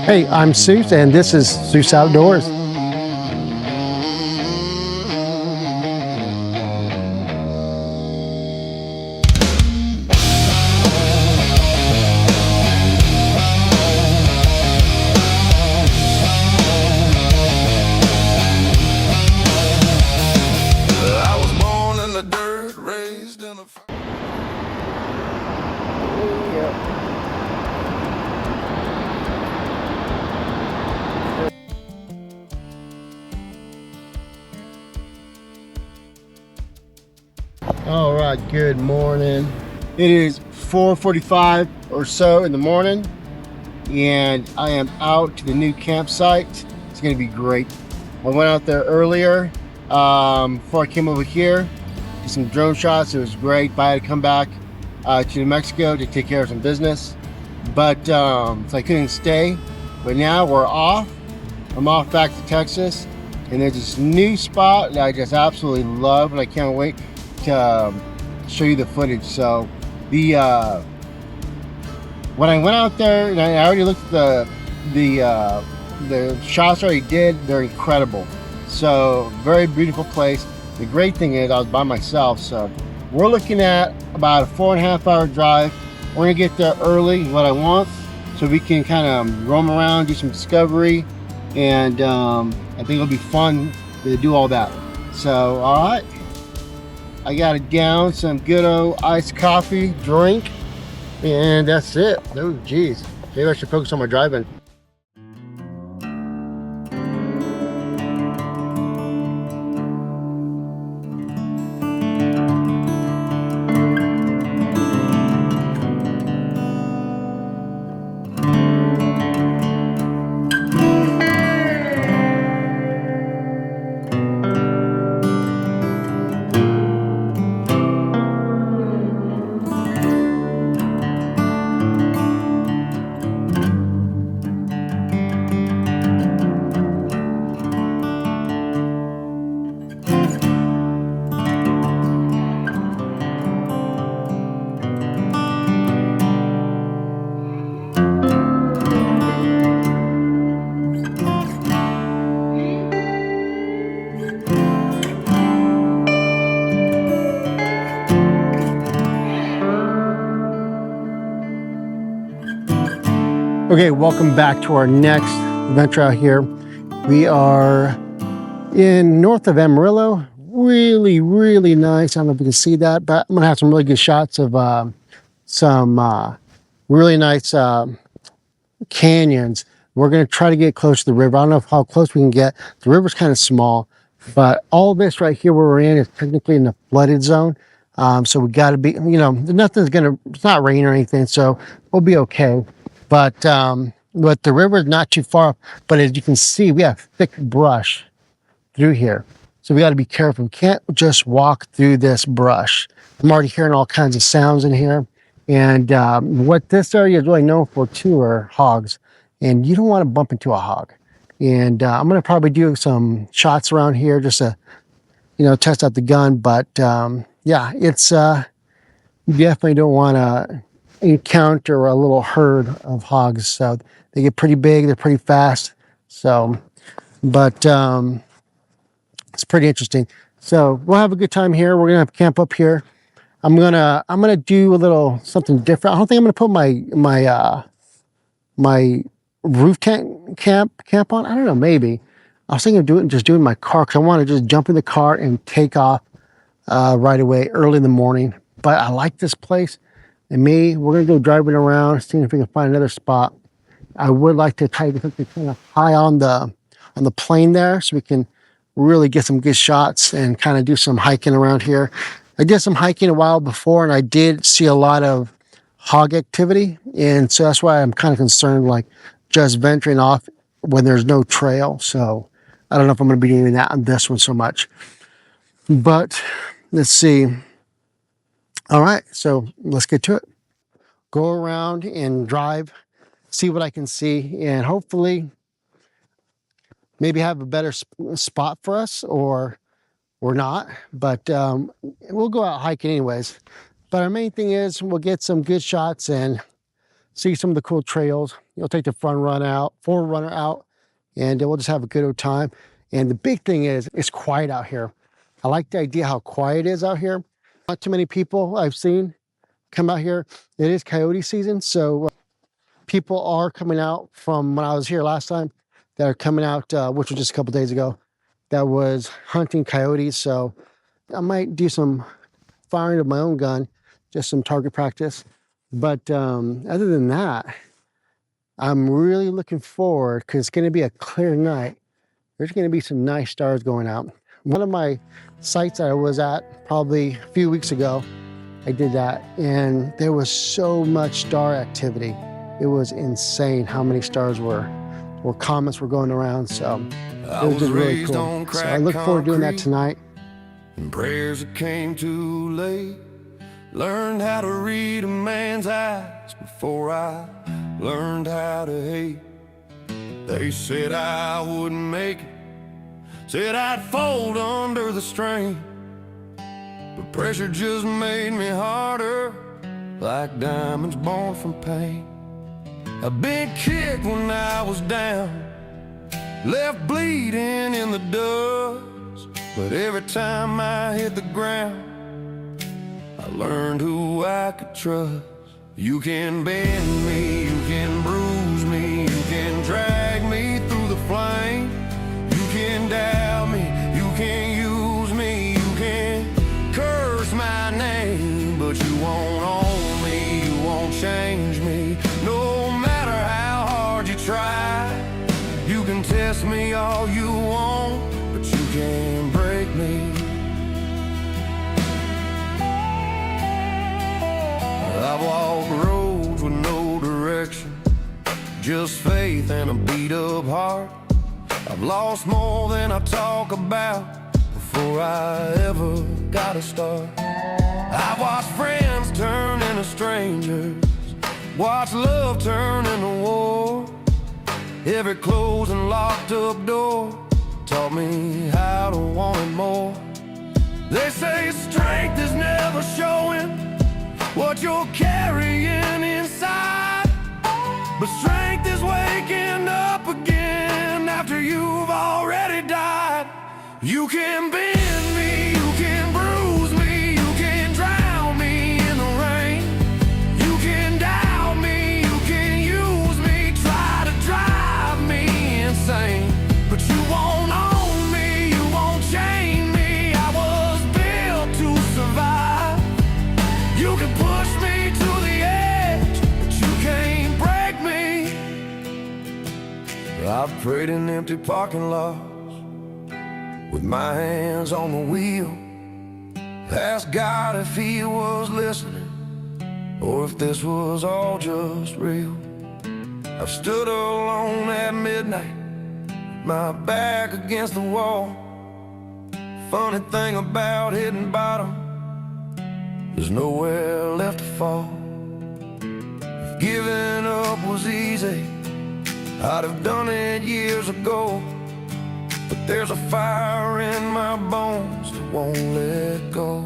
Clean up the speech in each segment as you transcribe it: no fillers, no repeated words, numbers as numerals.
Hey, I'm Seuss, and this is Seuss Outdoors. I was born in the dirt, raised in a... All right, good morning. It is 4:45 or so in the morning, and I am out to the new campsite. It's gonna be great. I went out there earlier before I came over here. Did some drone shots. It was great, but I had to come back to New Mexico to take care of some business. But so I couldn't stay. But now we're off. I'm off back to Texas, and there's this new spot that I just absolutely love, and I can't wait to show you the footage. So the when I went out there, and I already looked at the shots I already did, they're incredible. So very beautiful place. The great thing is I was by myself, so we're looking at about a 4.5 hour drive. We're gonna get there early, what I want, so we can kind of roam around, do some discovery, and I think it'll be fun to do all that. So all right, I got it down, some good old iced coffee drink, and that's it. Oh geez, maybe I should focus on my driving. Okay, welcome back to our next adventure out here. We are in north of Amarillo. Really, really nice. I don't know if you can see that, but I'm gonna have some really good shots of some really nice canyons. We're gonna try to get close to the river. I don't know how close we can get. The river's kind of small, but all this right here where we're in is technically in the flooded zone. So we got to be, it's not rain or anything, so we'll be okay. But the river is not too far. But as you can see, we have thick brush through here. So we got to be careful. We can't just walk through this brush. I'm already hearing all kinds of sounds in here. And what this area is really known for too are hogs. And you don't want to bump into a hog. And I'm going to probably do some shots around here just to, test out the gun. But yeah, it's you definitely don't want to encounter a little herd of hogs. So they get pretty big, they're pretty fast. So, but it's pretty interesting. So we'll have a good time here. We're gonna have camp up here. I'm gonna do a little something different. I don't think I'm gonna put my roof tent camp on. I don't know, maybe. I was thinking of doing my car, because I want to just jump in the car and take off right away early in the morning. But I like this place. And we're gonna go driving around, seeing if we can find another spot. I would like to try to get something kind of high on the plane there, so we can really get some good shots and kind of do some hiking around here. I did some hiking a while before, and I did see a lot of hog activity, and so that's why I'm kind of concerned, like just venturing off when there's no trail. So I don't know if I'm going to be doing that on this one so much. But let's see. All right, so let's get to it. Go around and drive, see what I can see, and hopefully maybe have a better spot for us or not. But we'll go out hiking anyways. But our main thing is we'll get some good shots and see some of the cool trails. You'll take the 4Runner out, and we'll just have a good old time. And the big thing is, it's quiet out here. I like the idea how quiet it is out here. Not too many people I've seen come out here. It is coyote season, so people are coming out from when I was here last time that are coming out, which was just a couple days ago, that was hunting coyotes. So I might do some firing of my own gun, just some target practice. But other than that, I'm really looking forward because it's going to be a clear night. There's going to be some nice stars going out. One of my sites that I was at probably a few weeks ago, I did that, and there was so much star activity. It was insane how many stars were, or comets were going around. So it was just really cool. So I look forward to doing that tonight. And prayers that came too late. Learned how to read a man's eyes before I learned how to hate. They said I wouldn't make it, said I'd fold under the strain. But pressure just made me harder, like diamonds born from pain. I've been kicked when I was down, left bleeding in the dust. But every time I hit the ground, I learned who I could trust. You can bend me, you can bruise me, you can drag me through the flame. You can doubt me, you can use me, you can curse my name, but you won't own me, you won't change me. No matter how hard you try, you can test me all you want, but you can't break me. I've walked roads with no direction, just faith and a beat up heart. I've lost more than I talk about before I ever got a start. I've watched friends turn into strangers, watched love turn into war. Every closed and locked up door taught me how to want it more. They say strength is never showing what you're carrying inside, but strength is waking up again after you've already died. You can bend me, you can bruise me, you can drown me in the rain. You can doubt me, you can use me, try to drive me insane, but you won't own me, you won't chain me. I was built to survive. You can push me to the edge, but you can't break me. I've prayed in empty parking lots with my hands on the wheel, asked God if he was listening, or if this was all just real. I've stood alone at midnight, my back against the wall. Funny thing about hitting bottom, there's nowhere left to fall. If giving up was easy, I'd have done it years ago. But there's a fire in my bones that won't let go.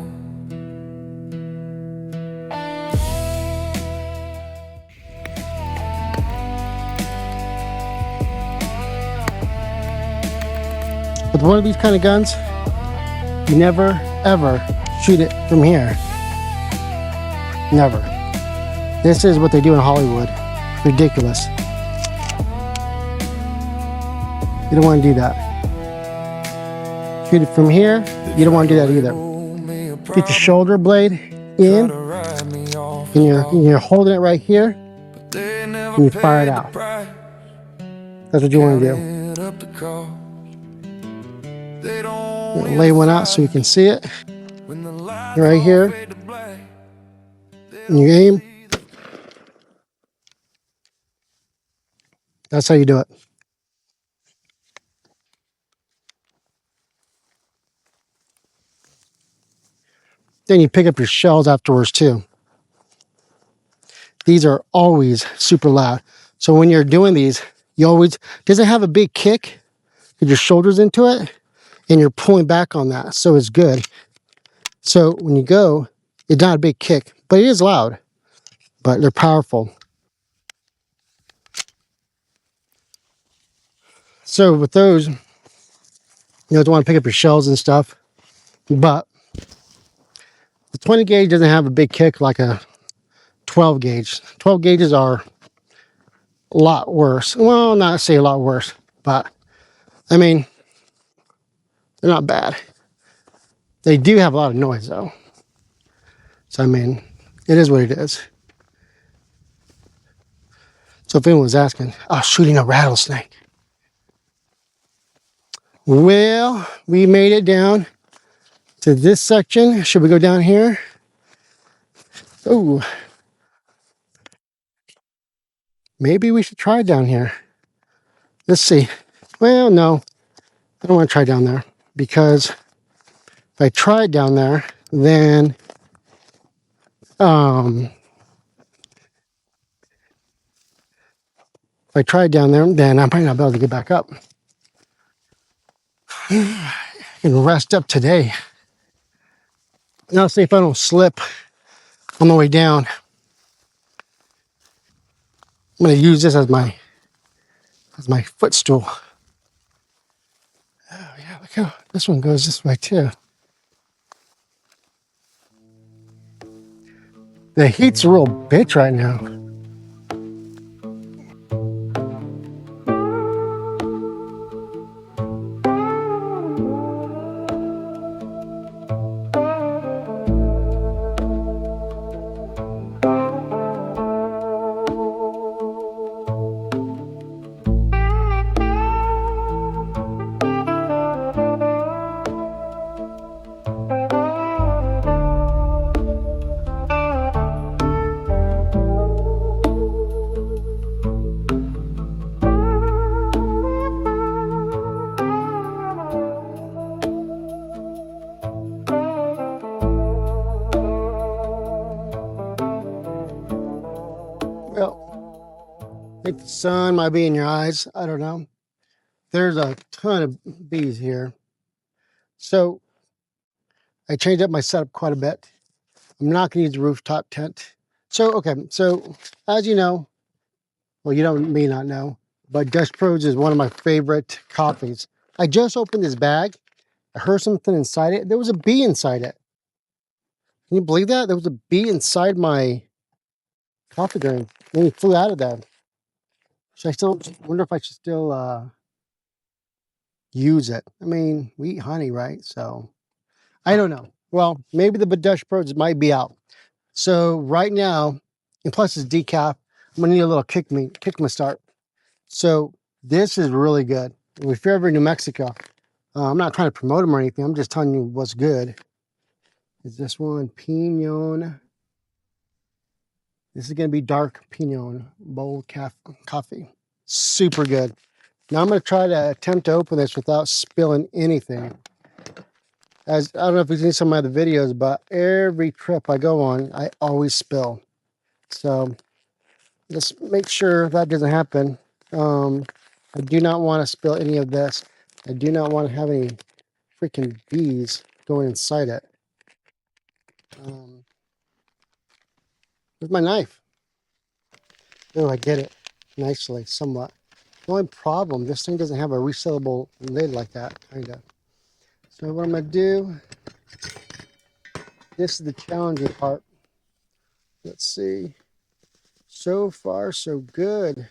With one of these kind of guns, you never ever shoot it from here. Never. This is what they do in Hollywood. Ridiculous. You don't want to do that. Shoot it from here. You don't want to do that either. Get your shoulder blade in, and you're holding it right here, and you fire it out. That's what you want to do. Lay one out so you can see it. Right here. And you aim. That's how you do it. Then you pick up your shells afterwards too. These are always super loud. So when you're doing these, you always, doesn't have a big kick, get your shoulders into it, and you're pulling back on that. So it's good. So when you go, it's not a big kick, but it is loud, but they're powerful. So with those, don't want to pick up your shells and stuff, but the 20 gauge doesn't have a big kick like a 12 gauge. 12 gauges are a lot worse. Well, not say a lot worse, but I mean, they're not bad. They do have a lot of noise though. So, I mean, it is what it is. So if anyone was asking, oh, shooting a rattlesnake. Well, we made it down to this section. Should we go down here? Oh, maybe we should try down here. Let's see. Well, no, I don't want to try down there because if I try down there, then if I try down there, then I might not be able to get back up. I can rest up today. And I'll see if I don't slip on the way down. I'm going to use this as my footstool. Oh yeah, look how this one goes this way too. The heat's a real bitch right now. Well, I think the sun might be in your eyes. I don't know. There's a ton of bees here. So I changed up my setup quite a bit. I'm not going to use the rooftop tent. So, okay. So as you know, well, you don't may not know, but Dutch Pros is one of my favorite coffees. I just opened this bag. I heard something inside it. There was a bee inside it. Can you believe that? There was a bee inside my coffee grain. Then he flew out of that. Should I still wonder if I should still use it? I mean, we eat honey, right? So I don't know. Well, maybe the Dutch Pros might be out. So right now, and plus it's decaf, I'm gonna need a little kick me start. So this is really good. If you're ever in New Mexico, I'm not trying to promote them or anything. I'm just telling you what's good. Is this one Pinon? This is gonna be dark Pinon bold coffee. Super good. Now I'm gonna try to attempt to open this without spilling anything. As I don't know if you've seen some of my other videos, but every trip I go on, I always spill. So let's make sure that doesn't happen. I do not want to spill any of this. I do not want to have any freaking bees going inside it. Where's my knife? Oh, I did it nicely, somewhat. The only problem, this thing doesn't have a resealable lid like that, kind of. So what I'm going to do, this is the challenging part. Let's see. So far, so good.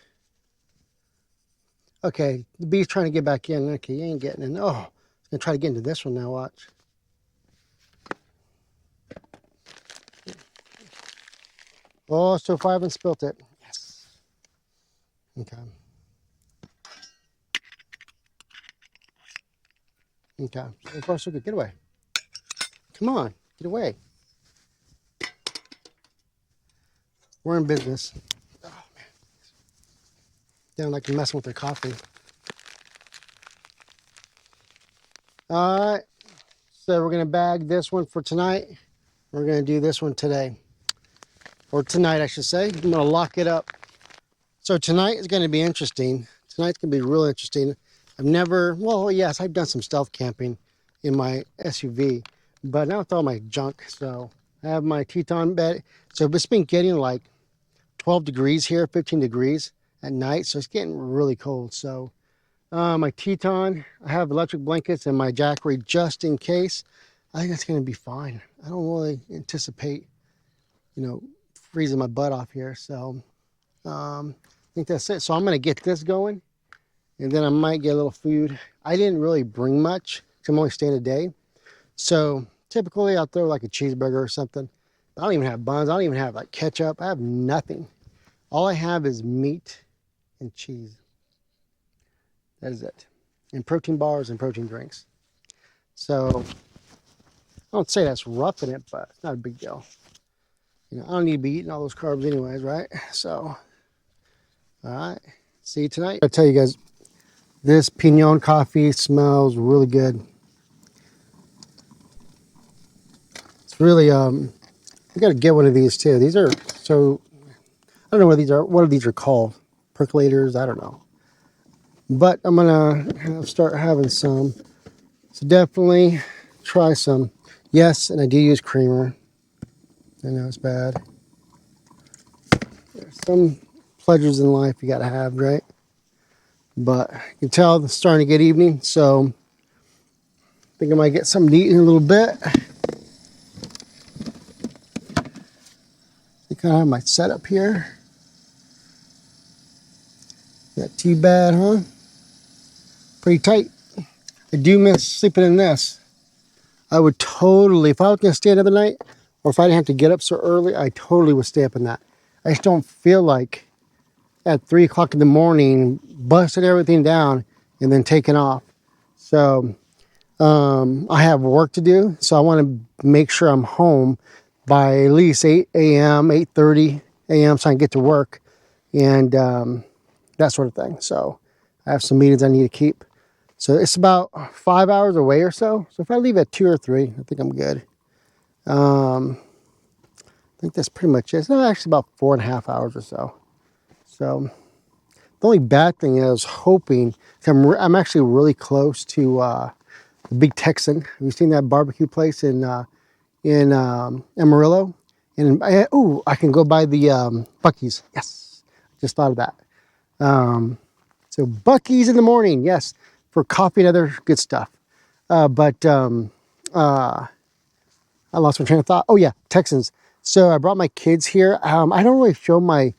Okay, the bee's trying to get back in. Okay, you ain't getting in. Oh, I'm going to try to get into this one now, watch. Oh, so far I haven't spilt it. Yes. Okay. Okay, so far so good. Get away. Come on, get away. We're in business. Oh, man. They don't like messing with their coffee. All right, so we're going to bag this one for tonight. We're going to do this one today. Or tonight, I should say. I'm going to lock it up. So tonight is going to be interesting. Tonight's going to be real interesting. I've never, well, yes, I've done some stealth camping in my SUV, but now it's all my junk. So I have my Teton bed. So it's been getting like 12 degrees here, 15 degrees at night. So it's getting really cold. So My Teton. I have electric blankets and my Jackery just in case. I think that's going to be fine. I don't really anticipate, freezing my butt off here. So I think that's it. So I'm going to get this going, and then I might get a little food. I didn't really bring much because I'm only staying a day. So typically I'll throw like a cheeseburger or something. I don't even have buns. I don't even have like ketchup. I have nothing. All I have is meat and cheese. That is it. And protein bars and protein drinks. So I don't say that's roughing it, but it's not a big deal. I don't need to be eating all those carbs anyways, right? So, all right. See you tonight. I'll tell you guys, this Pinon coffee smells really good. It's really, you got to get one of these too. These are so, I don't know what these are called. Percolators, I don't know. But I'm going to start having some. So definitely try some. Yes, and I do use creamer. I know it's bad. There's some pleasures in life you got to have, right? But you can tell it's starting to get evening, so I think I might get something to eat in a little bit. I kind of have my setup here. Not too bad, huh? Pretty tight. I do miss sleeping in this. I would totally, if I was going to stay another night, or if I didn't have to get up so early, I totally would stay up in that. I just don't feel like at 3 o'clock in the morning, busting everything down and then taking off. So I have work to do, so I want to make sure I'm home by at least 8 a.m., 8:30 a.m. so I can get to work and that sort of thing. So I have some meetings I need to keep. So it's about 5 hours away or so. So if I leave at 2 or 3, I think I'm good. I think that's pretty much it. It's actually about 4.5 hours or so. So the only bad thing is I was hoping, I'm actually really close to the Big Texan. Have you seen that barbecue place in Amarillo? And I can go by the Buc-ee's. Yes, just thought of that. So Buc-ee's in the morning, yes, for coffee and other good stuff. But I lost my train of thought. Oh yeah, Texans. So I brought my kids here. I don't really show my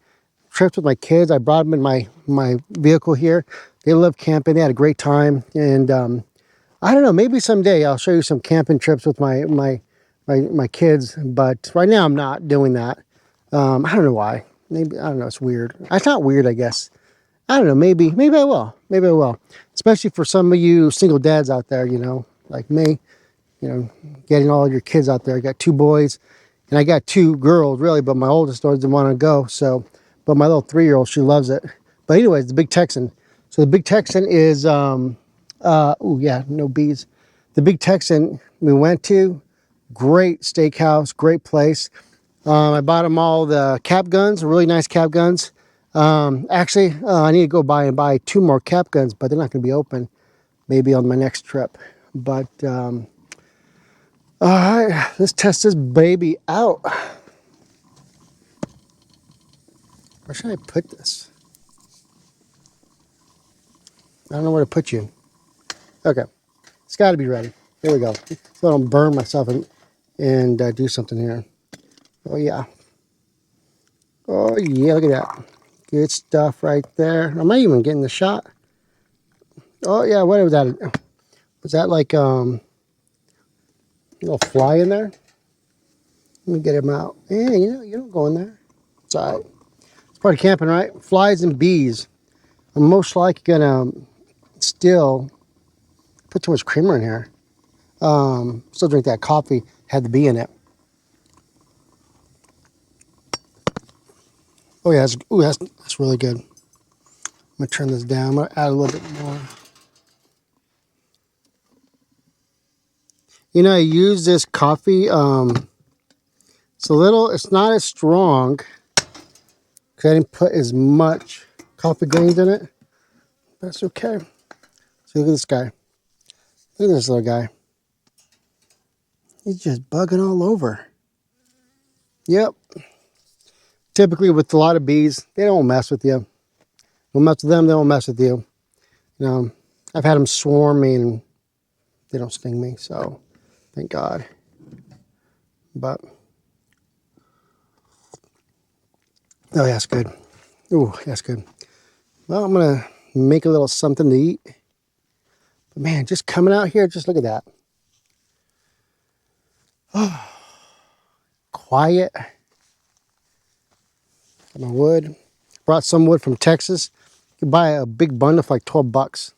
trips with my kids. I brought them in my vehicle here. They love camping. They had a great time. And I don't know, maybe someday I'll show you some camping trips with my kids. But right now I'm not doing that. I don't know why. Maybe, I don't know, it's weird. It's not weird, I guess. I don't know, maybe I will. Maybe I will. Especially for some of you single dads out there, like me, getting all your kids out there. I got 2 boys and I got 2 girls really, but my oldest doesn't want to go. So, but my little 3-year-old, she loves it. But anyways, the Big Texan. So the Big Texan is, oh yeah, no bees. The Big Texan we went to, great steakhouse, great place. I bought them all the cap guns, really nice cap guns. Actually, I need to go and buy 2 more cap guns, but they're not going to be open. Maybe on my next trip. But all right, let's test this baby out. Where should I put this? I don't know where to put you. Okay, it's got to be ready. Here we go. So I don't burn myself and do something here. Oh yeah. Oh yeah, look at that. Good stuff right there. Am I even getting the shot? Oh yeah, what was that? Was that like a little fly in there? Let me get him out. Yeah, you don't go in there. It's all right. It's part of camping, right? Flies and bees. I'm most likely gonna still put too much creamer in here. Still drink that coffee, had the bee in it. Oh yeah, that's really good. I'm gonna turn this down. I'm gonna add a little bit more. I use this coffee. It's not as strong because I didn't put as much coffee grains in it. That's okay. So look at this guy. Look at this little guy. He's just bugging all over. Yep. Typically with a lot of bees, they don't mess with you. Don't mess with them, they won't mess with you. I've had them swarm me and they don't sting me, so thank God. But oh, yeah, that's good. Ooh, that's good. Well, I'm gonna make a little something to eat. But man, just coming out here, just look at that. Oh, quiet. Got my wood. Brought some wood from Texas. You can buy a big bundle for like 12 bucks.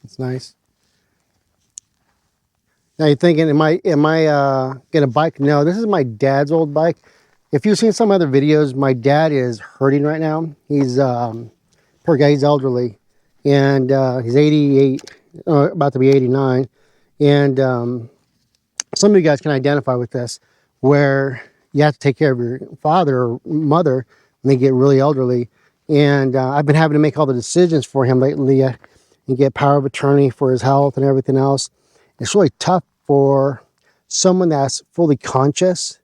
It's nice. Now you're thinking, am I get a bike? No, this is my dad's old bike. If you've seen some other videos, my dad is hurting right now. He's poor guy, he's elderly, and he's 88, about to be 89. And some of you guys can identify with this, where you have to take care of your father or mother when they get really elderly. And I've been having to make all the decisions for him lately and get power of attorney for his health and everything else. It's really tough for someone that's fully conscious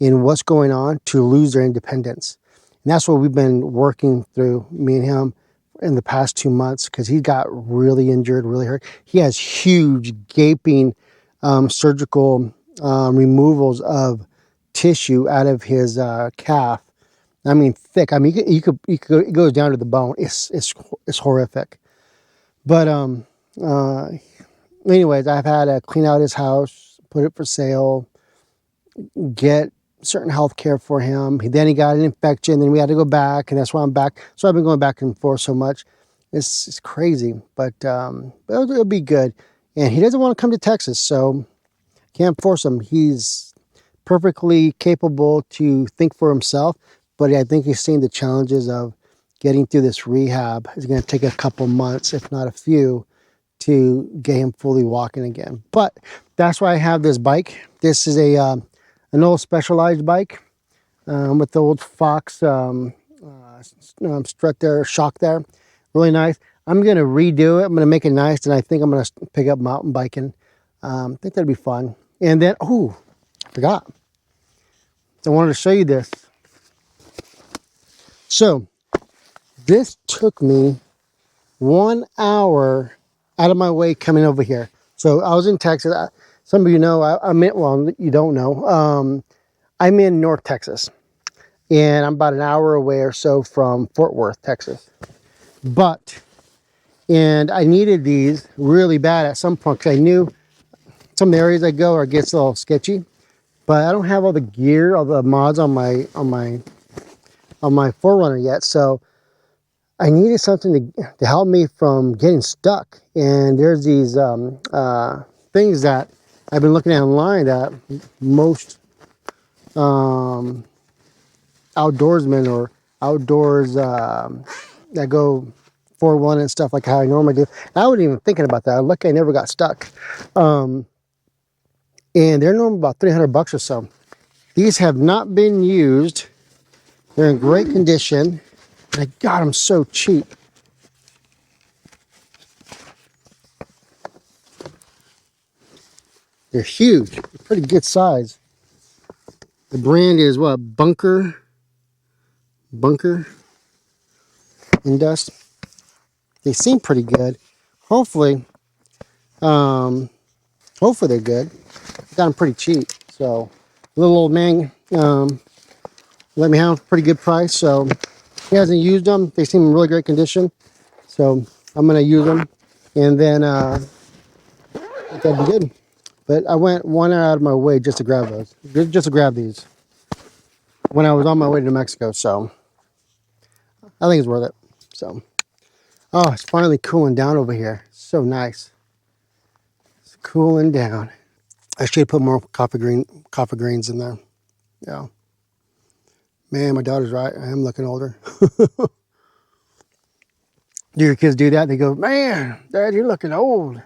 in what's going on to lose their independence. And that's what we've been working through, me and him, in the past 2 months, because he got really injured, really hurt. He has huge gaping surgical removals of tissue out of his calf. I mean, thick. I mean, it goes down to the bone. It's horrific. But anyways, I've had to clean out his house, put it for sale, get certain health care for him. Then he got an infection, then we had to go back, and that's why I'm back. So I've been going back and forth so much. It's crazy, but it'll be good. And he doesn't want to come to Texas, so can't force him. He's perfectly capable to think for himself, but I think he's seen the challenges of getting through this rehab. It's going to take a couple months, if not a few, to get him fully walking again. But that's why I have this bike. This is an old Specialized bike with the old Fox strut there, shock there. Really nice. I'm going to redo it. I'm going to make it nice, and I think I'm going to pick up mountain biking. I think that'd be fun. And then, oh, I forgot. I wanted to show you this. So this took me 1 hour out of my way coming over here. So I was in Texas. Some of you know, well, you don't know. I'm in North Texas, and I'm about an hour away or so from Fort Worth, Texas. And I needed these really bad at some point, because I knew some of the areas I go are gets a little sketchy, but I don't have all the gear, all the mods on my 4Runner yet. So I needed something to help me from getting stuck. And there's these things that I've been looking at online that most outdoorsmen or outdoors that go 4-1 and stuff, like how I normally do. I wasn't even thinking about that. Lucky I never got stuck. And they're normally about 300 bucks or so. These have not been used. They're in great condition. And I got them so cheap. They're huge. They're pretty good size. The brand is what? Bunker and Dust. They seem pretty good. Hopefully they're good. Got them pretty cheap. So little old man let me have them for a pretty good price. So he hasn't used them. They seem in really great condition. So I'm gonna use them, and then that'd be good. But I went 1 hour out of my way just to grab those, just to grab these when I was on my way to New Mexico. So I think it's worth it. So, oh, it's finally cooling down over here. So nice. It's cooling down. I should put more coffee greens in there. Yeah. Man, my daughter's right. I am looking older. Do your kids do that? They go, man, Dad, you're looking old. And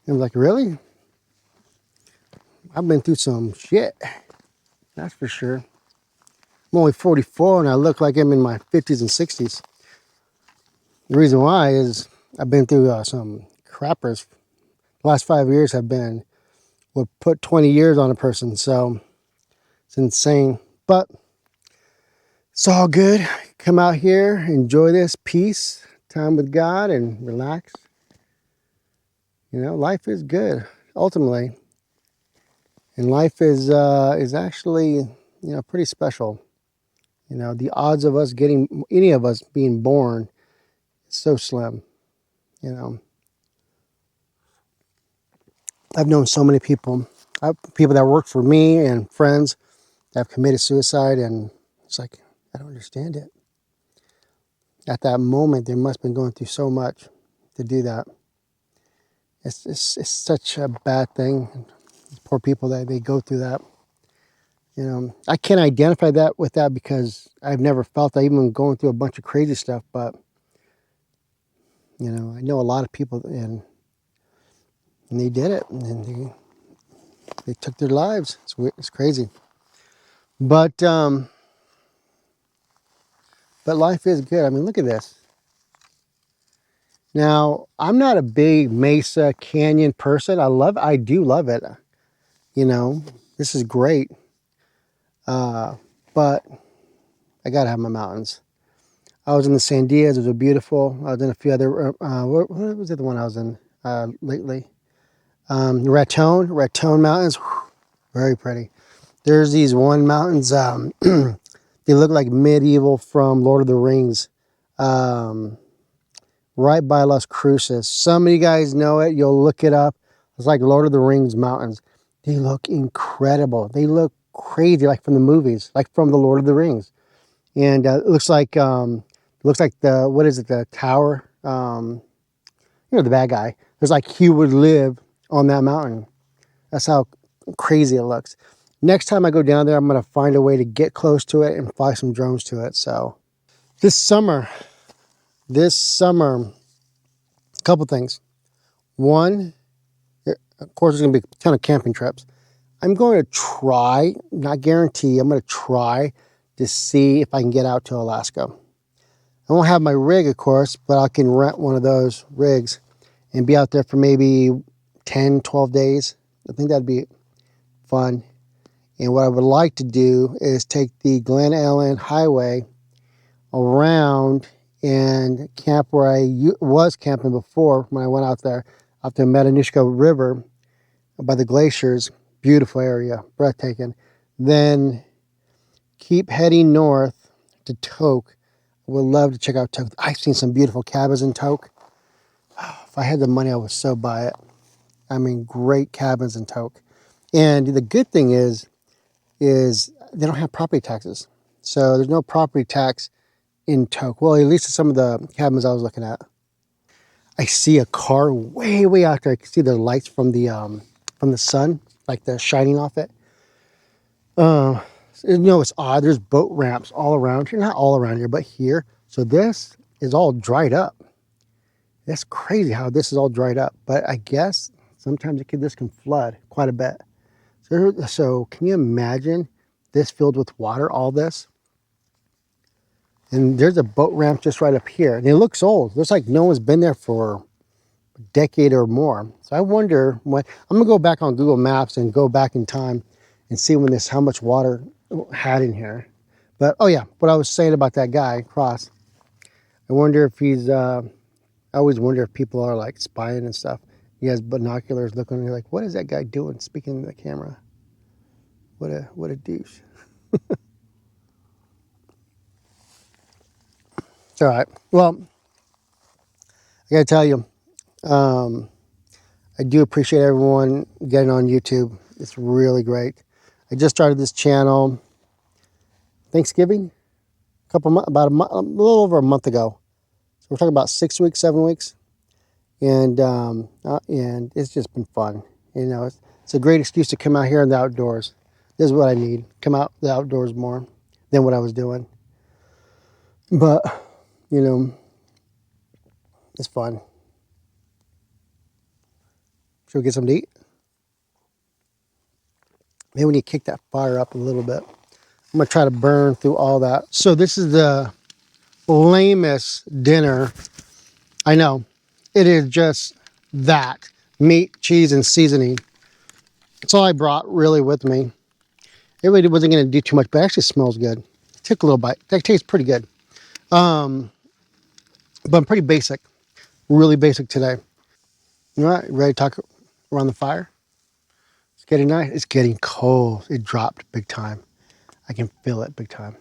I'm like, really? I've been through some shit. That's for sure. I'm only 44 and I look like I'm in my 50s and 60s. The reason why is I've been through some crappers. The last 5 years have been what put 20 years on a person. So it's insane. But it's all good. Come out here, enjoy this peace, time with God, and relax. You know, life is good ultimately, and life is actually, you know, pretty special. You know, the odds of us getting, any of us being born, is so slim. You know, I've known so many people, people that work for me and friends that have committed suicide, and it's like, I don't understand it. At that moment, they must have been going through so much to do that. It's such a bad thing. Poor people that they go through that. You know, I can't identify that with that because I've never felt that, even going through a bunch of crazy stuff. But you know, I know a lot of people, and they did it, and they took their lives. It's weird, it's crazy. But life is good. I mean, look at this. Now, I'm not a big Mesa Canyon person. I do love it. You know, this is great. But I gotta have my mountains. I was in the Sandias. It was beautiful. I was in a few other. What was the other one I was in lately? Raton Mountains. Whew, very pretty. There's these one mountains. They look like medieval from Lord of the Rings. Right by Las Cruces. Some of you guys know it. You'll look it up. It's like Lord of the Rings mountains. They look incredible. They look crazy, like from the movies, like from the Lord of the Rings. And it looks like the, what is it? The tower. You know, the bad guy. It's like he would live on that mountain. That's how crazy it looks. Next time I go down there, I'm going to find a way to get close to it and fly some drones to it. So this summer, a couple things. One, of course, there's going to be a ton of camping trips. I'm going to try, not guarantee, I'm going to try to see if I can get out to Alaska. I won't have my rig, of course, but I can rent one of those rigs and be out there for maybe 10, 12 days. I think that'd be fun. And what I would like to do is take the Glen Ellen Highway around and camp where I was camping before when I went out there, up the Matanuska River by the glaciers. Beautiful area, breathtaking. Then keep heading north to Tok. I would love to check out Tok. I've seen some beautiful cabins in Tok. If I had the money, I would so buy it. I mean, great cabins in Tok. And the good thing is they don't have property taxes. So there's no property tax in Tok. Well, at least in some of the cabins I was looking at. I see a car way, way out there. I can see the lights from the sun, like the shining off it. You know, it's odd. There's boat ramps all around here. Not all around here, but here. So this is all dried up. That's crazy how this is all dried up. But I guess sometimes this can flood quite a bit. So can you imagine this filled with water, all this? And there's a boat ramp just right up here. And it looks old. It looks like no one's been there for a decade or more. So I wonder when, I'm gonna go back on Google Maps and go back in time and see when how much water had in here. But, oh yeah, what I was saying about that guy, Cross, I wonder if I always wonder if people are like spying and stuff. He has binoculars looking, and you're like, what is that guy doing speaking to the camera? What a douche. It's all right. Well, I gotta tell you, I do appreciate everyone getting on YouTube. It's really great. I just started this channel Thanksgiving, a little over a month ago. So we're talking about 6 weeks, 7 weeks, and it's just been fun. You know, it's a great excuse to come out here in the outdoors. This is what I need. Come out the outdoors more than what I was doing. But, you know, it's fun. Should we get something to eat? Maybe we need to kick that fire up a little bit. I'm going to try to burn through all that. So this is the lamest dinner. I know. It is just that. Meat, cheese, and seasoning. That's all I brought really with me. It really wasn't going to do too much, but it actually smells good. It took a little bite. That tastes pretty good. But I'm pretty basic. Really basic today. All right, ready to talk around the fire? It's getting nice. It's getting cold. It dropped big time. I can feel it big time.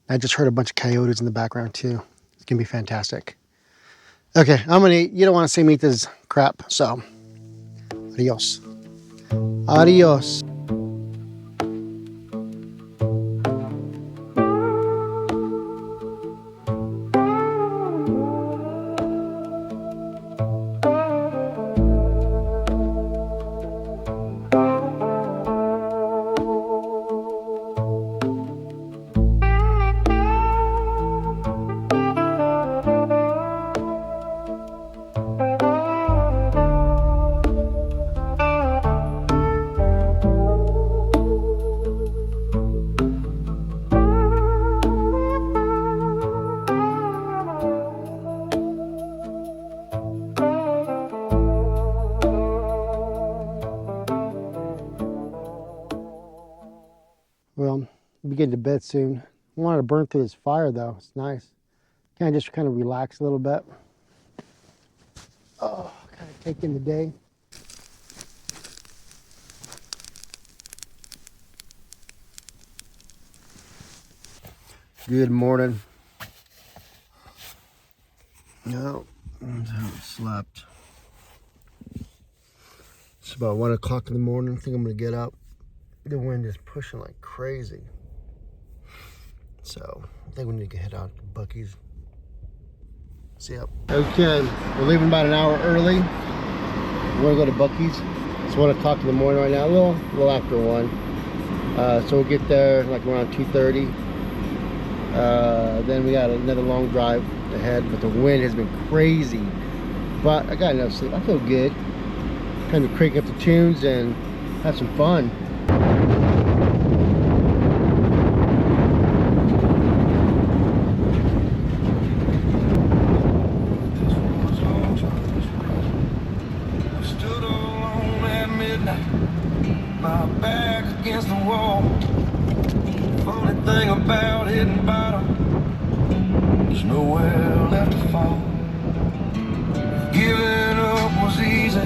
I just heard a bunch of coyotes in the background too. It's gonna be fantastic. Okay, I'm gonna eat. You don't want to see me eat this crap, so adios. Adios. Well, we'll be getting to bed soon. I wanted to burn through this fire though. It's nice. Kind of just kind of relax a little bit. Oh, kind of take in the day. Good morning. No, I haven't slept. It's about 1 o'clock in the morning. I think I'm gonna get up. The wind is pushing like crazy. So I think we need to head out to Buc-ee's. See ya. Okay, we're leaving about an hour early. We're gonna go to Buc-ee's. It's 1 o'clock in the morning right now, a little after 1. So we'll get there like around 2:30. Then we got another long drive ahead, but the wind has been crazy. But I got enough sleep. I feel good. Kind of crank up the tunes and have some fun. My back against the wall. Funny thing about hitting bottom, there's nowhere left to fall. Giving up was easy,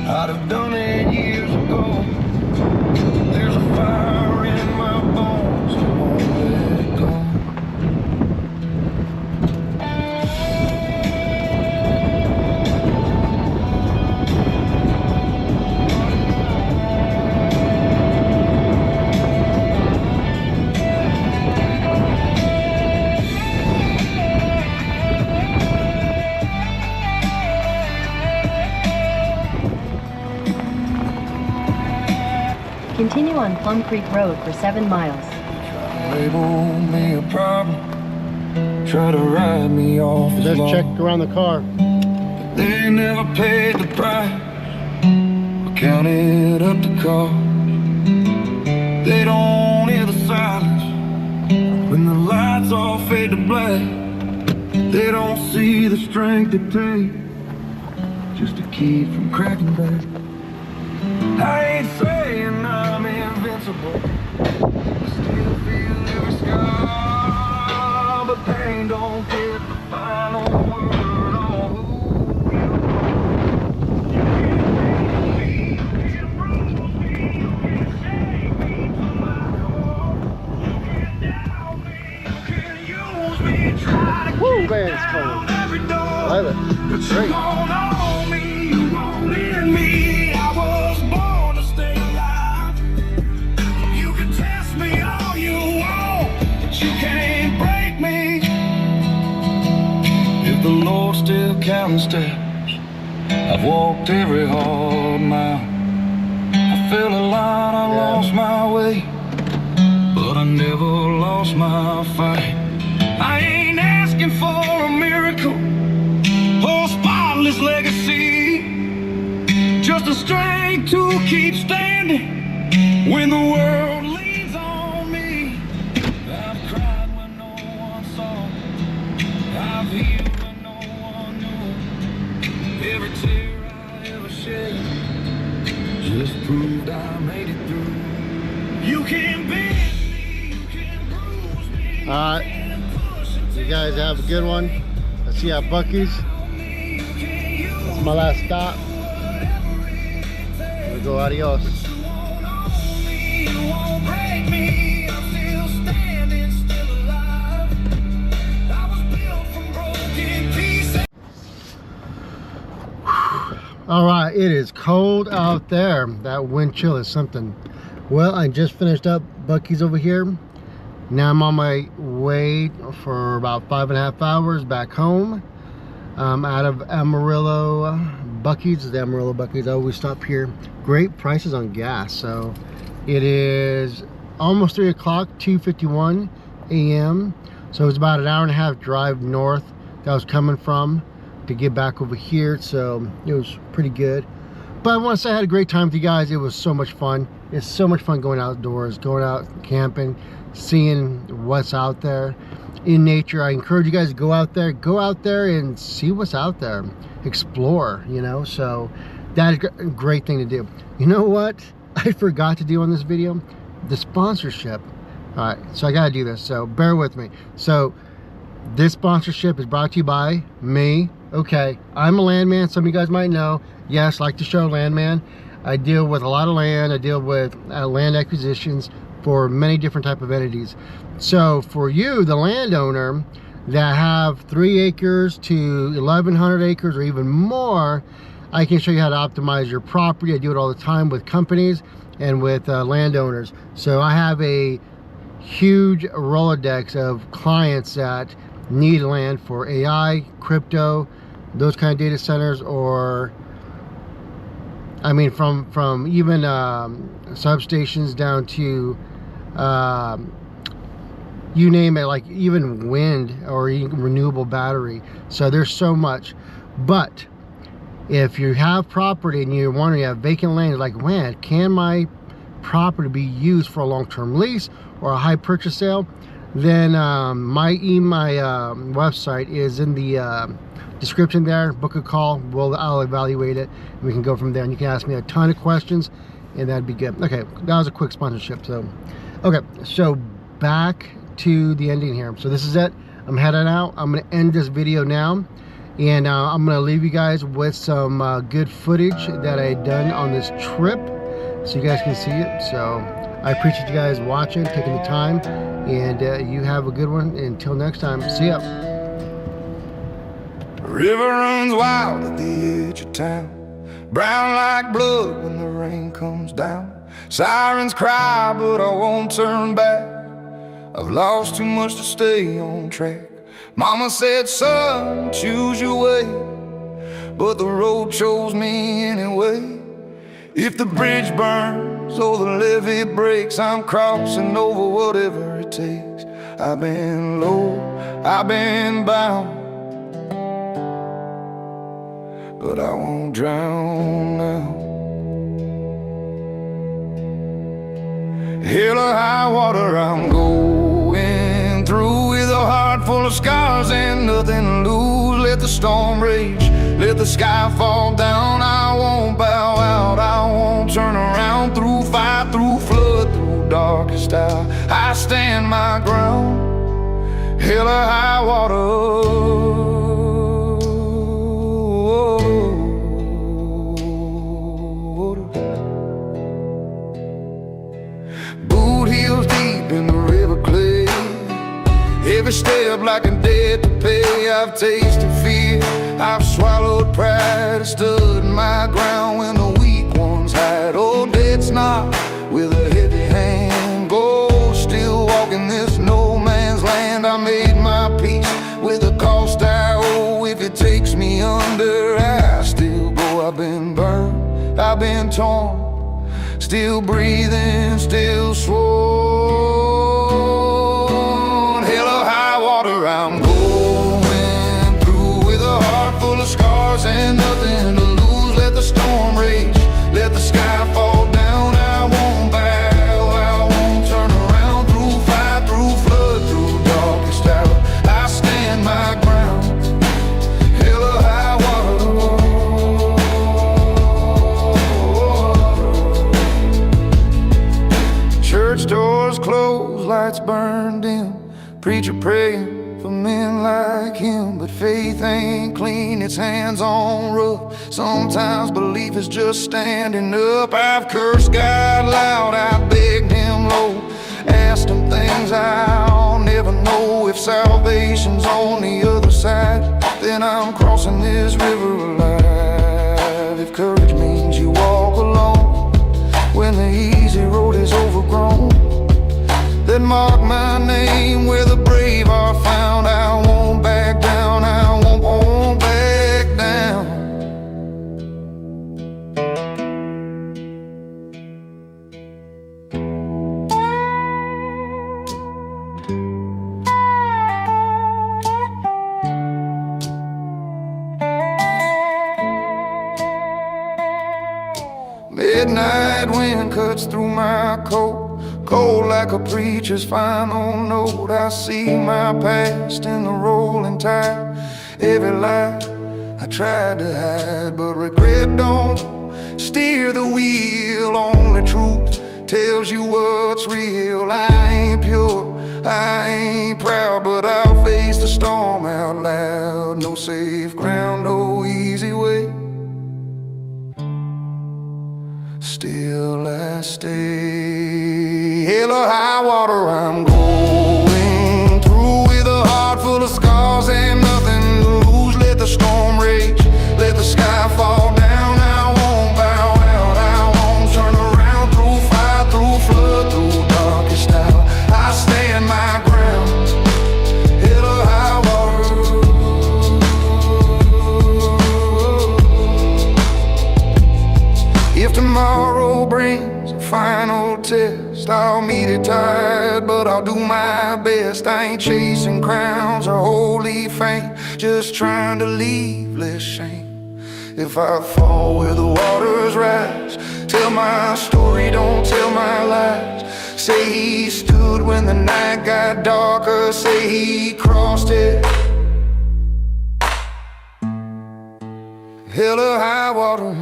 I'd have done it years ago. There's a fire in my bones, I won't let it go. Continue on Plum Creek Road for 7 miles. Label me a problem, try to ride me off as Just long. checked around the car. They never paid the price or counted up the cost. They don't hear the silence when the lights all fade to black. They don't see the strength it takes just to keep from cracking back. I ain't saying I'm invincible, I still feel every scar, but pain don't get the final word on who you are. You can bruise me, you can shake me to my core. You can doubt me, you can use me, try to Woo, kick man, it's down cold. every door. I love it. But you Great. won't own me, you won't in me. I was born to stay alive. You can test me all you want, but you can't break me. If the Lord's still counting steps, I've walked every hard mile. I fell a lot, I lost my way, but I never lost my fight. I ain't asking for a miracle or spotless legacy, just the strength to keep standing when the world leans on me. I've cried when no one saw, I've healed when no one knew. Every tear I ever shed just proved I made it through. You can bend me, you can bruise me. All right. You guys have a good one. Let's see you at Buc-ee's. my last stop. Here we go, adios. All right, it is cold out there. That wind chill is something. Well, I just finished up Buc-ee's over here. Now I'm on my way for about 5.5 hours back home. Out of Amarillo. Buc-ee's is the Amarillo Buc-ee's. I always stop here. Great prices on gas. So it is almost 3 o'clock, 2:51 a.m. So it's about an hour and a half drive north that I was coming from to get back over here. So it was pretty good. But I want to say I had a great time with you guys. It was so much fun. It's so much fun going outdoors, going out camping, seeing what's out there in nature. I encourage you guys to go out there and see what's out there, explore, you know. So that is a great thing to do. You know what I forgot to do on this video? The sponsorship. All right, so I gotta do this, so bear with me. So this sponsorship is brought to you by me. Okay, I'm a landman. Some of you guys might know. Yes, like the show Landman. I deal with a lot of land. I deal with land acquisitions for many different type of entities. So for you, the landowner that have 3 acres to 1,100 acres or even more, I can show you how to optimize your property. I do it all the time with companies and with landowners. So I have a huge Rolodex of clients that need land for AI, crypto, those kind of data centers, or I mean from even substations down to you name it, like even wind or even renewable battery. So there's so much. But if you have property and you're wondering, you have vacant land, like, man, can my property be used for a long-term lease or a high purchase sale? Then my website is in the description there. Book a call. I'll evaluate it and we can go from there, and you can ask me a ton of questions and that'd be good. Okay, that was a quick sponsorship. So okay, so back to the ending here. So this is it. I'm heading out. I'm gonna end this video now, and I'm gonna leave you guys with some good footage that I done on this trip so you guys can see it. So I appreciate you guys watching, taking the time, and you have a good one. Until next time, see ya. River runs wild at the edge of town, brown like blood when the rain comes down. Sirens cry, but I won't turn back. I've lost too much to stay on track. Mama said, son, choose your way, but the road chose me anyway. If the bridge burns or the levee breaks, I'm crossing over whatever it takes. I've been low, I've been bound, but I won't drown now. Hell or high water, I'm going through with a heart full of scars and nothing to lose. Let the storm rage, let the sky fall down. I won't bow out, I won't turn around. Through fire, through flood, through darkest hour, I stand my ground. Hell or high water. In the river clay, every step like a debt to pay. I've tasted fear, I've swallowed pride, I stood my ground when the weak ones hide. Oh, debt's not with a heavy hand. Go, still walking this no man's land. I made my peace with the cost I owe. If it takes me under, I still go. I've been burned, I've been torn, still breathing, still sworn. Hell or high water, I'm going through with a heart full of scars and nothing to lose. Let the storm rage, let the sky fall down. I won't bow, I won't turn around. Through fire, through flood, through darkest hour, I stand my ground. Hell or high water. Church doors closed, lights burned dim, preacher praying for men like him, but faith ain't clean, it's hands on rough. Sometimes belief is just standing up. I've cursed God loud, I begged him low, asked him things I'll never know. If salvation's on the other side, then I'm crossing this river alive. If courage means you walk alone when the easy road is overgrown, then mark my name where the brave are found. I won't back down, I won't back down. Midnight wind cuts through my coat, cold like a preacher's final note. I see my past in the rolling tide, every lie I tried to hide. But regret don't steer the wheel, only truth tells you what's real. I ain't pure, I ain't proud, but I'll face the storm out loud. No safe ground, no easy way, still I stay. Hell or high water, I'm going through with a heart full of scars and nothing to lose. Let the storm rage, let the sky fall down. I won't bow out, I won't turn around. Through fire, through flood, through darkest hour, I stand my ground. Hell or high water. If tomorrow brings a final test, I'll meet it tired, but I'll do my best. I ain't chasing crowns or holy fame, just trying to leave less shame. If I fall where the waters rise, tell my story, don't tell my lies. Say he stood when the night got darker, say he crossed it. Hell or high water,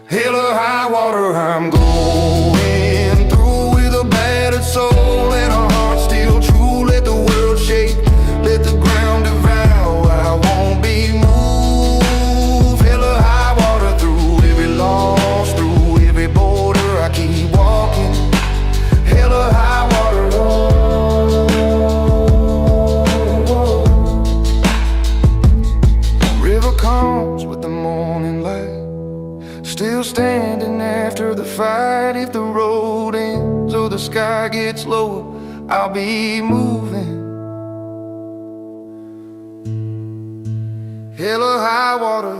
hell or high water, I'm going through with a battered soul and a heart still true. Let the world shake, let the ground devour, I won't be moved. Hell or high water, through every loss, through every border, I keep walking. Hell or high water, oh. River comes with the morning light, still standing after the fight. If the road ends or the sky gets lower, I'll be moving. Hell or high water.